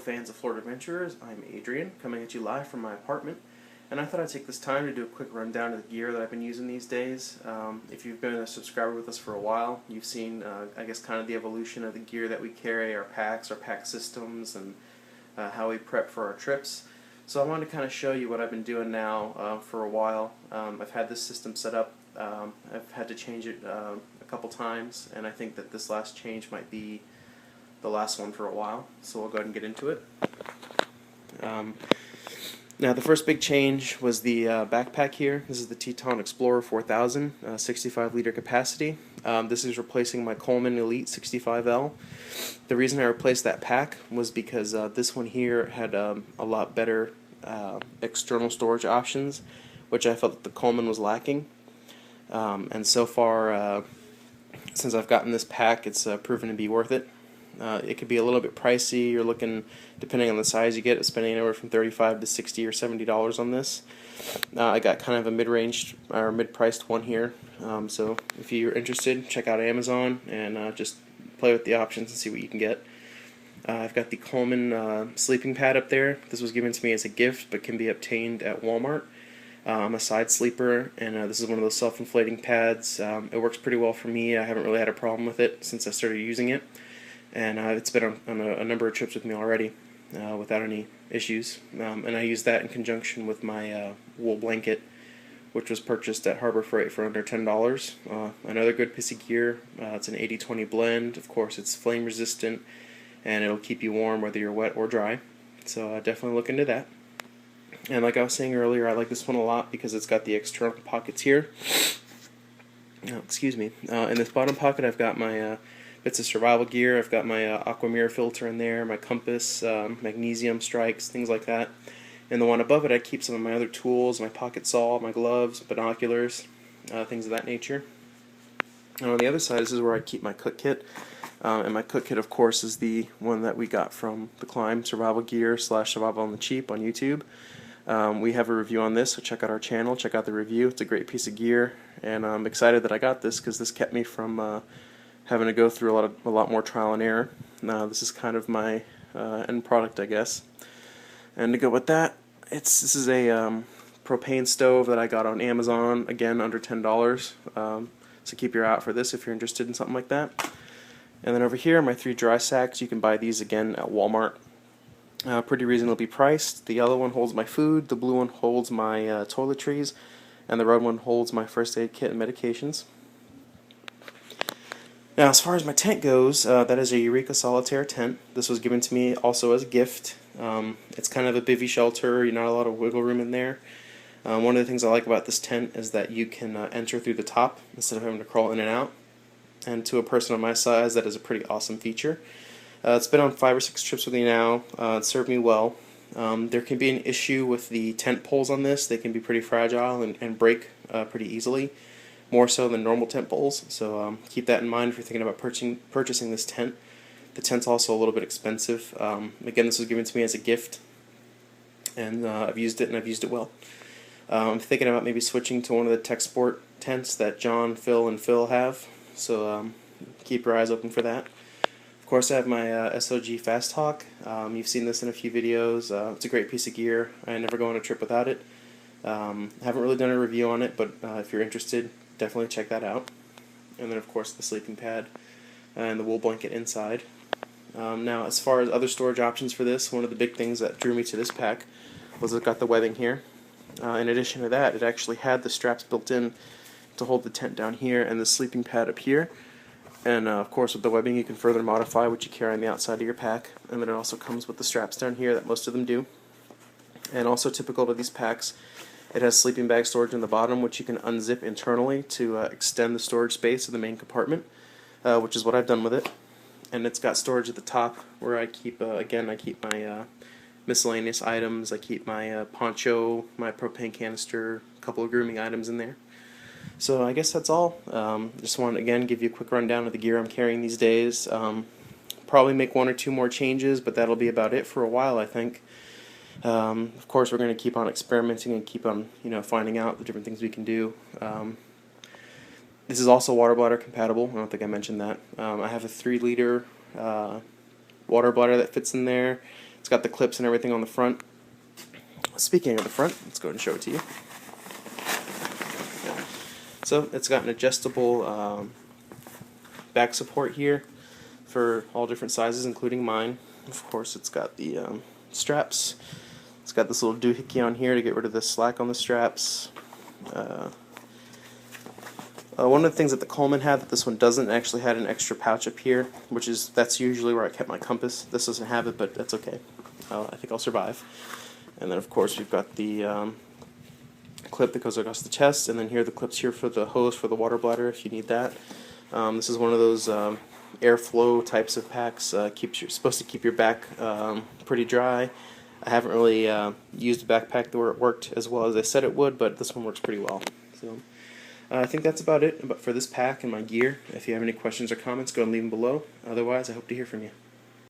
fans of Florida Adventurers. I'm Adrian, coming at you live from my apartment, and I thought I'd take this time to do a quick rundown of the gear that I've been using these days. If you've been a subscriber with us for a while, you've seen, I guess, kind of the evolution of the gear that we carry, our packs, our pack systems, and how we prep for our trips. So I wanted to kind of show you what I've been doing now for a while. I've had this system set up. I've had to change it a couple times, and I think that this last change might be the last one for a while, so we'll go ahead and get into it. Now the first big change was the backpack here. This is the Teton Explorer 4000, 65 liter capacity. This is replacing my Coleman Elite 65L. The reason I replaced that pack was because this one here had a lot better external storage options, which I felt that the Coleman was lacking. And so far, since I've gotten this pack, it's proven to be worth it. It could be a little bit pricey. You're looking, depending on the size you get, spending anywhere from $35 to $60 or $70 on this. I got kind of a mid-range or mid-priced one here. So if you're interested, check out Amazon and just play with the options and see what you can get. I've got the Coleman sleeping pad up there. This was given to me as a gift, but can be obtained at Walmart. I'm a side sleeper, and this is one of those self-inflating pads. It works pretty well for me. I haven't really had a problem with it since I started using it. And it's been on a number of trips with me already without any issues. And I use that in conjunction with my wool blanket, which was purchased at Harbor Freight for under $10. Another good piece of gear. It's an 80-20 blend. Of course, it's flame resistant, and it'll keep you warm whether you're wet or dry. So definitely look into that. And like I was saying earlier, I like this one a lot because it's got the external pockets here. Oh, excuse me. In this bottom pocket, I've got my bits of survival gear. I've got my Aquamira filter in there, my compass, magnesium strikes, things like that. And the one above it, I keep some of my other tools, my pocket saw, my gloves, binoculars, things of that nature. And on the other side, this is where I keep my cook kit. And my cook kit, of course, is the one that we got from the Climb Survival Gear / Survival on the Cheap on YouTube. We have a review on this, so check out our channel, check out the review. It's a great piece of gear, and I'm excited that I got this because this kept me from having to go through a lot more trial and error. Now this is kind of my end product, I guess. And to go with that, this is a propane stove that I got on Amazon, again under $10. So keep your eye out for this if you're interested in something like that. And then over here, my 3 dry sacks. You can buy these again at Walmart. Pretty reasonably priced. The yellow one holds my food, the blue one holds my toiletries, and the red one holds my first aid kit and medications. Now, as far as my tent goes, that is a Eureka Solitaire tent. This was given to me also as a gift. It's kind of a bivvy shelter. You're not a lot of wiggle room in there. One of the things I like about this tent is that you can enter through the top instead of having to crawl in and out. And to a person of my size, that is a pretty awesome feature. It's been on 5 or 6 trips with me now. It served me well. There can be an issue with the tent poles on this. They can be pretty fragile and break pretty easily, more so than normal tent poles. So keep that in mind if you're thinking about purchasing this tent. The tent's also a little bit expensive. Again, this was given to me as a gift, and I've used it, and I've used it well. I'm thinking about maybe switching to one of the Tech Sport tents that John, Phil, and Phil have. So keep your eyes open for that. Of course, I have my SOG Fast Hawk. You've seen this in a few videos. It's a great piece of gear. I never go on a trip without it. Haven't really done a review on it, but if you're interested, definitely check that out. And then, of course, the sleeping pad and the wool blanket inside. Now, as far as other storage options for this, one of the big things that drew me to this pack was it got the webbing here. In addition to that, it actually had the straps built in to hold the tent down here and the sleeping pad up here. And of course, with the webbing, you can further modify what you carry on the outside of your pack. And then it also comes with the straps down here that most of them do. And also typical of these packs, it has sleeping bag storage in the bottom, which you can unzip internally to extend the storage space of the main compartment, which is what I've done with it. And it's got storage at the top where I keep, again, I keep my miscellaneous items. I keep my poncho, my propane canister, a couple of grooming items in there. So I guess that's all. Just want to, again, give you a quick rundown of the gear I'm carrying these days. Probably make 1 or 2 more changes, but that'll be about it for a while, I think. Of course, we're going to keep on experimenting and keep on, finding out the different things we can do. This is also water bladder compatible. I don't think I mentioned that. I have a 3-liter water bladder that fits in there. It's got the clips and everything on the front. Speaking of the front, let's go ahead and show it to you. So it's got an adjustable back support here for all different sizes, including mine. Of course, it's got the straps. It's got this little doohickey on here to get rid of the slack on the straps. One of the things that the Coleman had that this one doesn't actually had an extra pouch up here, that's usually where I kept my compass. This doesn't have it, but that's okay. I think I'll survive. And then of course we've got the clip that goes across the chest, and then here are the clips here for the hose for the water bladder if you need that. This is one of those airflow types of packs. Supposed to keep your back pretty dry. I haven't really used a backpack where it worked as well as I said it would, but this one works pretty well. So I think that's about it for this pack and my gear. If you have any questions or comments, go and leave them below. Otherwise, I hope to hear from you.